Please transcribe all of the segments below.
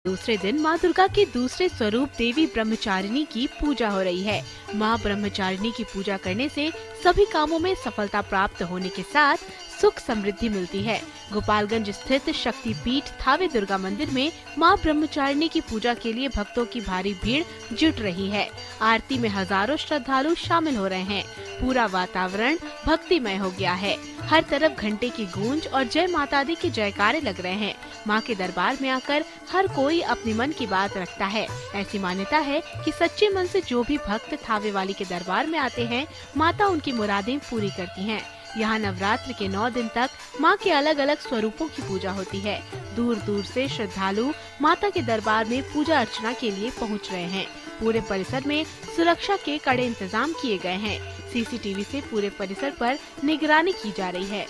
दूसरे दिन माँ दुर्गा के दूसरे स्वरूप देवी ब्रह्मचारिणी की पूजा हो रही है। माँ ब्रह्मचारिणी की पूजा करने से सभी कामों में सफलता प्राप्त होने के साथ सुख समृद्धि मिलती है। गोपालगंज स्थित शक्ति पीठ थावे दुर्गा मंदिर में माँ ब्रह्मचारिणी की पूजा के लिए भक्तों की भारी भीड़ जुट रही है। आरती में हजारों श्रद्धालु शामिल हो रहे हैं। पूरा वातावरण भक्तिमय हो गया है। हर तरफ घंटे की गूंज और जय माता दी के जयकारे लग रहे हैं। माँ के दरबार में आकर हर कोई अपने मन की बात रखता है। ऐसी मान्यता है कि सच्चे मन से जो भी भक्त थावे वाली के दरबार में आते हैं, माता उनकी मुरादें पूरी करती हैं। यहाँ नवरात्र के 9 दिन तक माँ के अलग अलग स्वरूपों की पूजा होती है। दूर दूर से श्रद्धालु माता के दरबार में पूजा अर्चना के लिए पहुँच रहे हैं। पूरे परिसर में सुरक्षा के कड़े इंतजाम किए गए हैं। सीसीटीवी से पूरे परिसर पर निगरानी की जा रही है।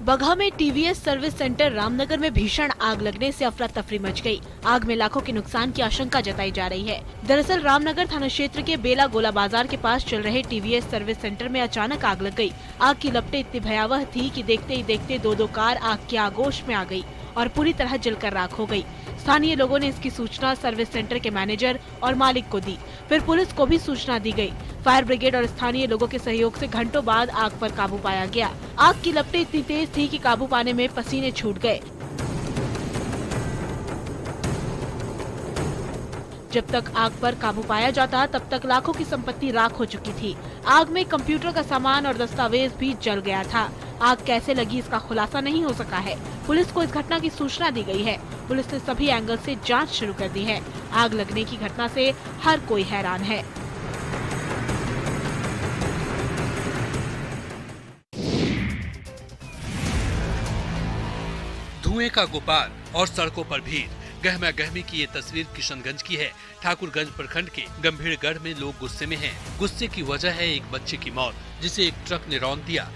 बगहा में टीवीएस सर्विस सेंटर रामनगर में भीषण आग लगने से अफरा तफरी मच गई। आग में लाखों के नुकसान की आशंका जताई जा रही है। दरअसल रामनगर थाना क्षेत्र के बेला गोला बाजार के पास चल रहे टीवीएस सर्विस सेंटर में अचानक आग लग गई। आग की लपटें इतनी भयावह थी कि देखते ही देखते दो कार आग की आगोश में आ गई और पूरी तरह जलकर राख हो गई। स्थानीय लोगों ने इसकी सूचना सर्विस सेंटर के मैनेजर और मालिक को दी। फिर पुलिस को भी सूचना दी गई। फायर ब्रिगेड और स्थानीय लोगों के सहयोग से घंटों बाद आग पर काबू पाया गया। आग की लपटें इतनी तेज थी कि काबू पाने में पसीने छूट गए। जब तक आग पर काबू पाया जाता तब तक लाखों की संपत्ति राख हो चुकी थी। आग में कंप्यूटर का सामान और दस्तावेज भी जल गया था। आग कैसे लगी इसका खुलासा नहीं हो सका है। पुलिस को इस घटना की सूचना दी गई है। पुलिस ने सभी एंगल से जांच शुरू कर दी है। आग लगने की घटना से हर कोई हैरान है। धुएं का गुबार और सड़कों पर भीड़। गहमा गहमी की ये तस्वीर किशनगंज की है। ठाकुरगंज प्रखंड के गंभीरगढ़ में लोग गुस्से में हैं। गुस्से की वजह है एक बच्चे की मौत, जिसे एक ट्रक ने रौंद दिया।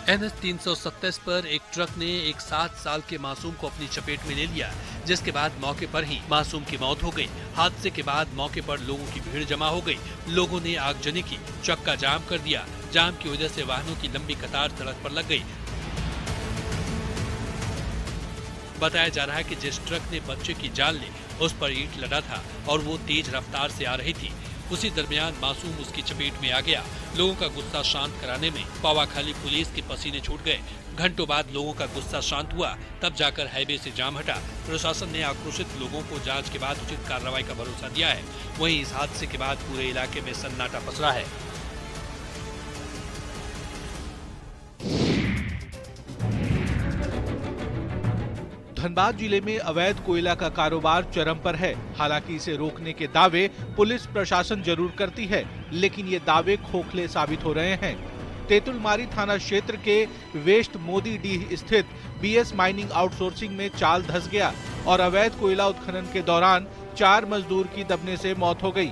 NH 327 पर एक ट्रक ने एक 7 साल के मासूम को अपनी चपेट में ले लिया, जिसके बाद मौके पर ही मासूम की मौत हो गई। हादसे के बाद मौके पर लोगों की भीड़ जमा हो गई। लोगों ने आगजनी की, चक्का जाम कर दिया। जाम की वजह से वाहनों की लंबी कतार सड़क पर लग गई। बताया जा रहा है कि जिस ट्रक ने बच्चे की जान ली, उस पर ईंट लदा था और वो तेज रफ्तार से आ रही थी। उसी दरमियान मासूम उसकी चपेट में आ गया। लोगों का गुस्सा शांत कराने में पावाखाली पुलिस के पसीने छूट गए। घंटों बाद लोगों का गुस्सा शांत हुआ, तब जाकर हाईवे से जाम हटा। प्रशासन ने आक्रोशित लोगों को जांच के बाद उचित कार्रवाई का भरोसा दिया है। वहीं इस हादसे के बाद पूरे इलाके में सन्नाटा पसरा है। धनबाद जिले में अवैध कोयला का कारोबार चरम पर है। हालांकि इसे रोकने के दावे पुलिस प्रशासन जरूर करती है, लेकिन ये दावे खोखले साबित हो रहे हैं। तेतुलमारी थाना क्षेत्र के वेस्ट मोदी डीह स्थित BS माइनिंग आउटसोर्सिंग में चाल धंस गया और अवैध कोयला उत्खनन के दौरान 4 मजदूर की दबने से मौत हो गई।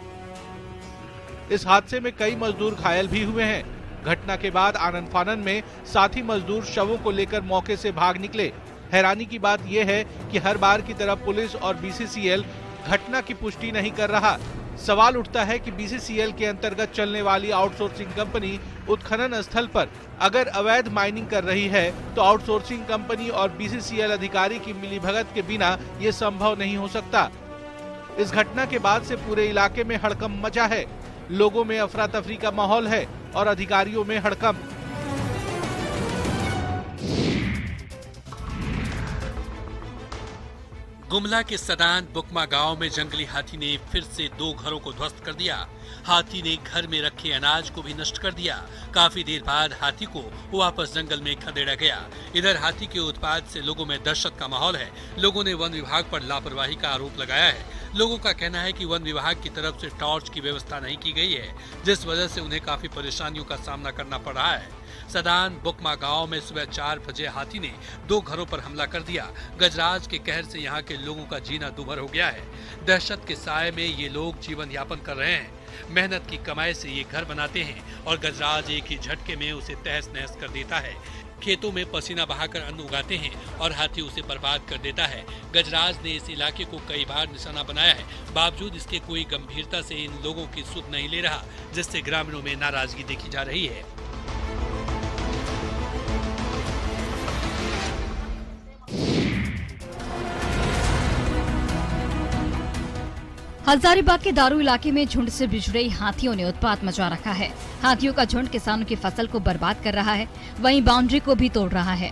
इस हादसे में कई मजदूर घायल भी हुए हैं। घटना के बाद आनन फानन में साथी मजदूर शवों को लेकर मौके से भाग निकले। हैरानी की बात यह है कि हर बार की तरह पुलिस और BCCL घटना की पुष्टि नहीं कर रहा। सवाल उठता है कि BCCL के अंतर्गत चलने वाली आउटसोर्सिंग कंपनी उत्खनन स्थल पर अगर अवैध माइनिंग कर रही है तो आउटसोर्सिंग कंपनी और BCCL अधिकारी की मिलीभगत के बिना ये संभव नहीं हो सकता। इस घटना के बाद से पूरे इलाके में हड़कंप मचा है। लोगों में अफरा तफरी का माहौल है और अधिकारियों में हड़कंप। गुमला के सदान बुकमा गांव में जंगली हाथी ने फिर से 2 घरों को ध्वस्त कर दिया। हाथी ने घर में रखे अनाज को भी नष्ट कर दिया। काफी देर बाद हाथी को वापस जंगल में खदेड़ा गया। इधर हाथी के उत्पात से लोगों में दहशत का माहौल है। लोगों ने वन विभाग पर लापरवाही का आरोप लगाया है। लोगों का कहना है कि वन विभाग की तरफ से टॉर्च की व्यवस्था नहीं की गई है, जिस वजह से उन्हें काफी परेशानियों का सामना करना पड़ रहा है। सदान बुकमा गांव में सुबह 4 बजे हाथी ने 2 घरों पर हमला कर दिया। गजराज के कहर से यहाँ के लोगों का जीना दूभर हो गया है। दहशत के साए में ये लोग जीवन यापन कर रहे हैं। मेहनत की कमाई से ये घर बनाते हैं और गजराज एक ही झटके में उसे तहस नहस कर देता है। खेतों में पसीना बहाकर अन्न उगाते हैं और हाथी उसे बर्बाद कर देता है। गजराज ने इस इलाके को कई बार निशाना बनाया है, बावजूद इसके कोई गंभीरता से इन लोगों की सुध नहीं ले रहा, जिससे ग्रामीणों में नाराजगी देखी जा रही है। हजारीबाग के दारू इलाके में झुंड से बिछड़े हाथियों ने उत्पात मचा रखा है। हाथियों का झुंड किसानों की फसल को बर्बाद कर रहा है, वहीं बाउंड्री को भी तोड़ रहा है।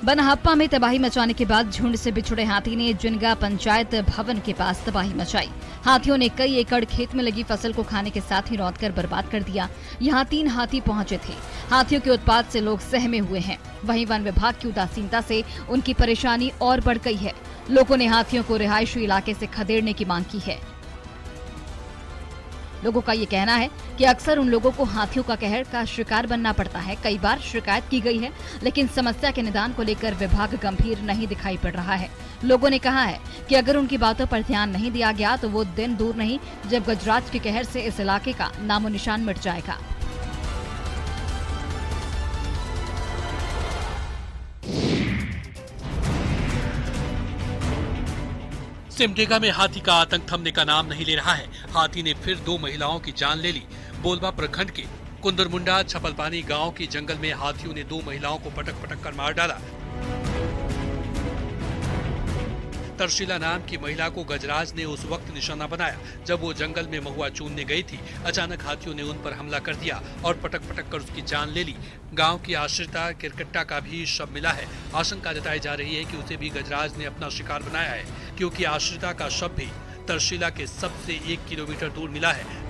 बनहप्पा में तबाही मचाने के बाद झुंड से बिछड़े हाथी ने जिनगा पंचायत भवन के पास तबाही मचाई। हाथियों ने कई एकड़ खेत में लगी फसल को खाने के साथ ही रौंद कर बर्बाद कर दिया। यहाँ 3 हाथी पहुंचे थे। हाथियों के उत्पात से लोग सहमे हुए हैं। वहीं वन विभाग की उदासीनता से उनकी परेशानी और बढ़ गई है। लोगों ने हाथियों को रिहायशी इलाके से खदेड़ने की मांग की है। लोगों का ये कहना है कि अक्सर उन लोगों को हाथियों का कहर का शिकार बनना पड़ता है। कई बार शिकायत की गई है, लेकिन समस्या के निदान को लेकर विभाग गंभीर नहीं दिखाई पड़ रहा है। लोगों ने कहा है कि अगर उनकी बातों पर ध्यान नहीं दिया गया तो वो दिन दूर नहीं जब गजराज के कहर से इस इलाके का नामो निशान मिट जाएगा। सिमडेगा में हाथी का आतंक थमने का नाम नहीं ले रहा है। हाथी ने फिर 2 महिलाओं की जान ले ली। बोलबा प्रखंड के कुंदरमुंडा छपलपानी गांव के जंगल में हाथियों ने 2 महिलाओं को पटक पटक कर मार डाला। तरशीला नाम की महिला को गजराज ने उस वक्त निशाना बनाया जब वो जंगल में महुआ चूनने गई थी। अचानक हाथियों ने उन पर हमला कर दिया और पटक पटक कर उसकी जान ले ली। गांव की आश्रिता किरकट्टा का भी शव मिला है। आशंका जताई जा रही है कि उसे भी गजराज ने अपना शिकार बनाया है, क्योंकि आश्रिता का शव भी तरशीला के सबसे 1 किलोमीटर दूर मिला है।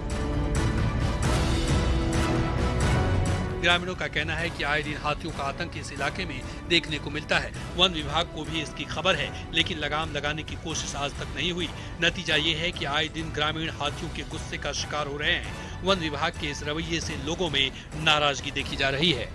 ग्रामीणों का कहना है कि आए दिन हाथियों का आतंक इस इलाके में देखने को मिलता है। वन विभाग को भी इसकी खबर है, लेकिन लगाम लगाने की कोशिश आज तक नहीं हुई। नतीजा ये है कि आए दिन ग्रामीण हाथियों के गुस्से का शिकार हो रहे हैं। वन विभाग के इस रवैये से लोगों में नाराजगी देखी जा रही है।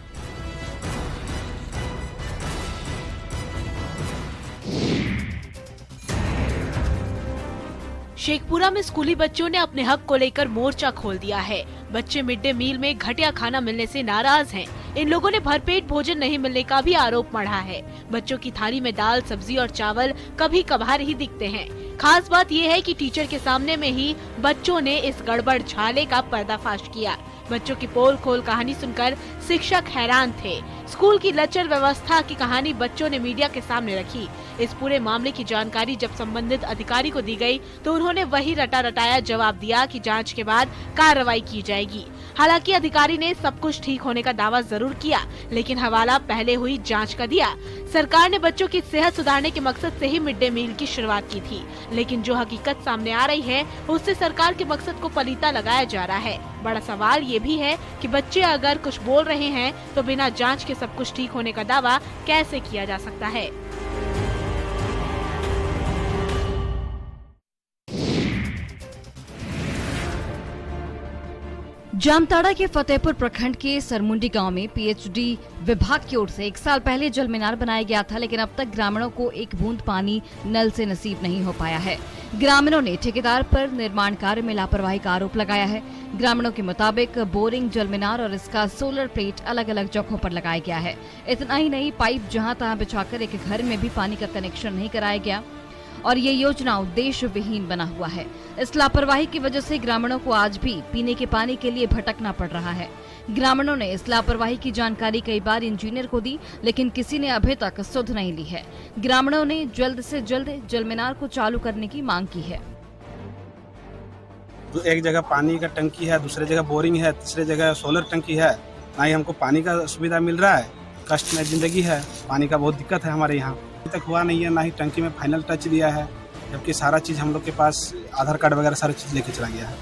शेखपुरा में स्कूली बच्चों ने अपने हक को लेकर मोर्चा खोल दिया है। बच्चे मिड डे मील में घटिया खाना मिलने से नाराज हैं। इन लोगों ने भरपेट भोजन नहीं मिलने का भी आरोप मढ़ा है। बच्चों की थाली में दाल, सब्जी और चावल कभी कभार ही दिखते हैं। खास बात यह है कि टीचर के सामने में ही बच्चों ने इस गड़बड़ झाले का पर्दाफाश किया। बच्चों की पोल खोल कहानी सुनकर शिक्षक हैरान थे। स्कूल की लचर व्यवस्था की कहानी बच्चों ने मीडिया के सामने रखी। इस पूरे मामले की जानकारी जब संबंधित अधिकारी को दी गई तो उन्होंने वही रटा रटाया जवाब दिया कि जांच के बाद कार्रवाई की जाएगी। हालांकि अधिकारी ने सब कुछ ठीक होने का दावा जरूर किया, लेकिन हवाला पहले हुई जांच का दिया। सरकार ने बच्चों की सेहत सुधारने के मकसद से ही मिड डे मील की शुरुआत की थी, लेकिन जो हकीकत सामने आ रही है उससे सरकार के मकसद को पलीता लगाया जा रहा है। बड़ा सवाल ये भी है कि बच्चे अगर कुछ बोल रहे हैं तो बिना जांच के सब कुछ ठीक होने का दावा कैसे किया जा सकता है। जामताड़ा के फतेहपुर प्रखंड के सरमुंडी गांव में पीएचडी विभाग की ओर से 1 साल पहले जल मीनार बनाया गया था, लेकिन अब तक ग्रामीणों को एक बूंद पानी नल से नसीब नहीं हो पाया है। ग्रामीणों ने ठेकेदार पर निर्माण कार्य में लापरवाही का आरोप लगाया है। ग्रामीणों के मुताबिक बोरिंग, जल मीनार और इसका सोलर प्लेट अलग अलग जगहों पर लगाया गया है। इतना ही नहीं, पाइप जहां तहां बिछाकर एक घर में भी पानी का कनेक्शन नहीं कराया गया और ये योजना उद्देश्य विहीन बना हुआ है। इस लापरवाही की वजह से ग्रामीणों को आज भी पीने के पानी के लिए भटकना पड़ रहा है। ग्रामीणों ने इस लापरवाही की जानकारी कई बार इंजीनियर को दी, लेकिन किसी ने अभी तक सुध नहीं ली है। ग्रामीणों ने जल्द से जल्द जल मीनार को चालू करने की मांग की है। एक जगह पानी का टंकी है, दूसरी जगह बोरिंग है, तीसरी जगह सोलर टंकी है। ना ही हमको पानी का सुविधा मिल रहा है। कष्ट में जिंदगी है, पानी का बहुत दिक्कत है हमारे यहाँ। अभी तक हुआ नहीं है, ना ही टंकी में फाइनल टच दिया है, जबकि सारा चीज हम लोग के पास आधार कार्ड वगैरह सारी चीज लेके चला गया है।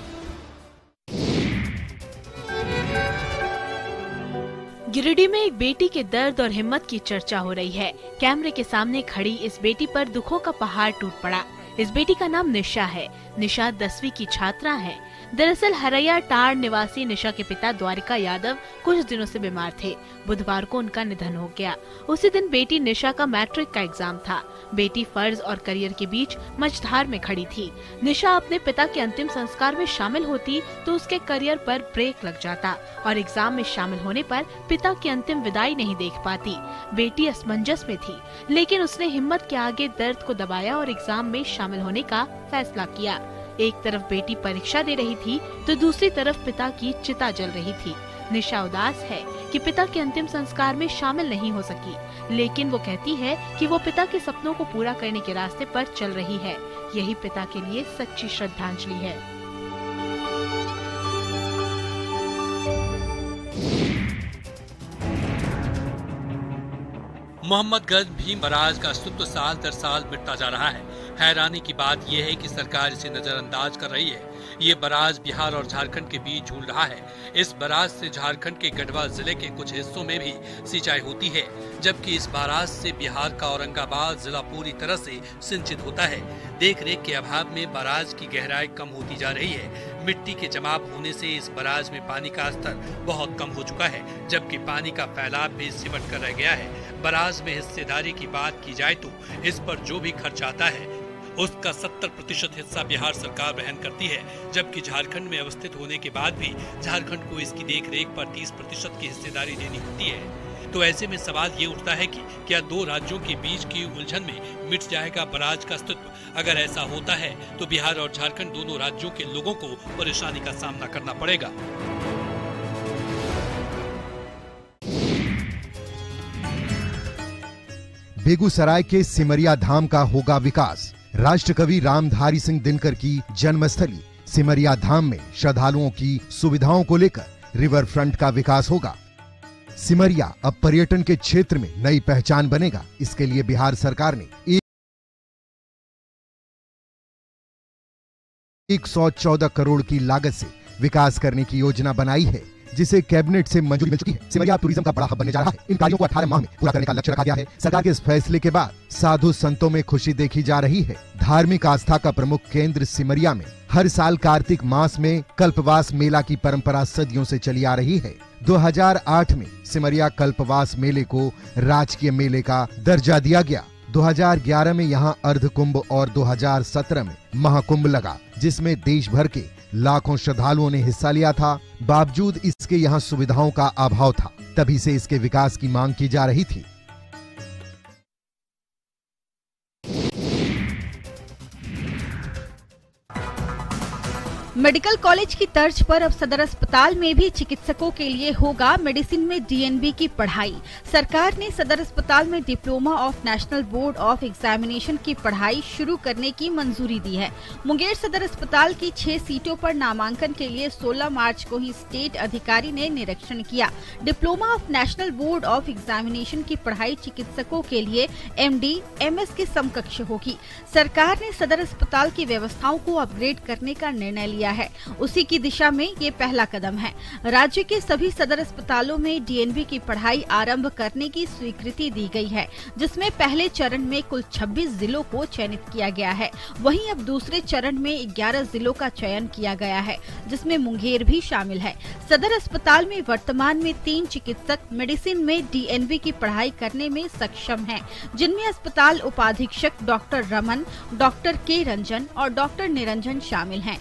गिरिडीह में एक बेटी के दर्द और हिम्मत की चर्चा हो रही है। कैमरे के सामने खड़ी इस बेटी पर दुखों का पहाड़ टूट पड़ा। इस बेटी का नाम निशा है। निशा 10वीं की छात्रा है। दरअसल हरैया टाड़ निवासी निशा के पिता द्वारिका यादव कुछ दिनों से बीमार थे। बुधवार को उनका निधन हो गया। उसी दिन बेटी निशा का मैट्रिक का एग्जाम था। बेटी फर्ज और करियर के बीच मझधार में खड़ी थी। निशा अपने पिता के अंतिम संस्कार में शामिल होती तो उसके करियर पर ब्रेक लग जाता और एग्जाम में शामिल होने पर पिता की अंतिम विदाई नहीं देख पाती। बेटी असमंजस में थी, लेकिन उसने हिम्मत के आगे दर्द को दबाया और एग्जाम में शामिल होने का फैसला किया। एक तरफ बेटी परीक्षा दे रही थी तो दूसरी तरफ पिता की चिता जल रही थी। निशा उदास है कि पिता के अंतिम संस्कार में शामिल नहीं हो सकी, लेकिन वो कहती है कि वो पिता के सपनों को पूरा करने के रास्ते पर चल रही है। यही पिता के लिए सच्ची श्रद्धांजलि है। मोहम्मदगंज भीम बराज का अस्तित्व साल दर साल मिटता जा रहा है। हैरानी की बात यह है कि सरकार इसे नजरअंदाज कर रही है। ये बराज बिहार और झारखंड के बीच झूल रहा है। इस बराज से झारखंड के गढ़वा जिले के कुछ हिस्सों में भी सिंचाई होती है, जबकि इस बराज से बिहार का औरंगाबाद जिला पूरी तरह से सिंचित होता है। देख रेख के अभाव में बराज की गहराई कम होती जा रही है। मिट्टी के जमाव होने से इस बराज में पानी का स्तर बहुत कम हो चुका है, जबकि पानी का फैलाव भी सिमट कर रह गया है। बराज में हिस्सेदारी की बात की जाए तो इस पर जो भी खर्च आता है उसका 70% हिस्सा बिहार सरकार वहन करती है, जबकि झारखंड में अवस्थित होने के बाद भी झारखंड को इसकी देखरेख पर 30% की हिस्सेदारी देनी होती है। तो ऐसे में सवाल ये उठता है कि क्या दो राज्यों के बीच की उलझन में मिट जाएगा बराज का अस्तित्व? अगर ऐसा होता है तो बिहार और झारखंड दोनों राज्यों के लोगों को परेशानी का सामना करना पड़ेगा। बेगूसराय के सिमरिया धाम का होगा विकास। राष्ट्रकवि रामधारी सिंह दिनकर की जन्मस्थली सिमरिया धाम में श्रद्धालुओं की सुविधाओं को लेकर रिवर फ्रंट का विकास होगा। सिमरिया अब पर्यटन के क्षेत्र में नई पहचान बनेगा। इसके लिए बिहार सरकार ने 114 करोड़ की लागत से विकास करने की योजना बनाई है, जिसे कैबिनेट से मंजूरी मिल चुकी है। सिमरिया टूरिज्म का बड़ा हब बनने जा रहा है। इन कार्यों को 18 माह में पूरा करने का लक्ष्य रखा गया है। सरकार के इस फैसले के बाद साधु संतों में खुशी देखी जा रही है। धार्मिक आस्था का प्रमुख केंद्र सिमरिया में हर साल कार्तिक मास में कल्पवास मेला की परंपरा सदियों से चली आ रही है। 2008 में सिमरिया कल्पवास मेले को राजकीय मेले का दर्जा दिया गया। 2011 में यहाँ अर्धकुंभ और 2017 में महाकुंभ लगा, जिसमें देश भर के लाखों श्रद्धालुओं ने हिस्सा लिया था। बावजूद इसके यहाँ सुविधाओं का अभाव था, तभी से इसके विकास की मांग की जा रही थी। मेडिकल कॉलेज की तर्ज पर अब सदर अस्पताल में भी चिकित्सकों के लिए होगा मेडिसिन में डीएनबी की पढ़ाई। सरकार ने सदर अस्पताल में diploma of national board of examination की पढ़ाई शुरू करने की मंजूरी दी है। मुंगेर सदर अस्पताल की 6 सीटों पर नामांकन के लिए 16 मार्च को ही स्टेट अधिकारी ने निरीक्षण किया। Diploma of national board of examination की पढ़ाई चिकित्सकों के लिए MD, MS के समकक्ष होगी। सरकार ने सदर अस्पताल की व्यवस्थाओं को अपग्रेड करने का निर्णय लिया है। उसी की दिशा में ये पहला कदम है। राज्य के सभी सदर अस्पतालों में डीएनबी की पढ़ाई आरंभ करने की स्वीकृति दी गई है, जिसमें पहले चरण में कुल 26 जिलों को चयनित किया गया है। वहीं अब दूसरे चरण में 11 जिलों का चयन किया गया है, जिसमें मुंगेर भी शामिल है। सदर अस्पताल में वर्तमान में 3 चिकित्सक मेडिसिन में डीएनबी की पढ़ाई करने में सक्षम हैं, जिनमें अस्पताल उपाधीक्षक डॉक्टर रमन, डॉक्टर के रंजन और डॉक्टर निरंजन शामिल हैं।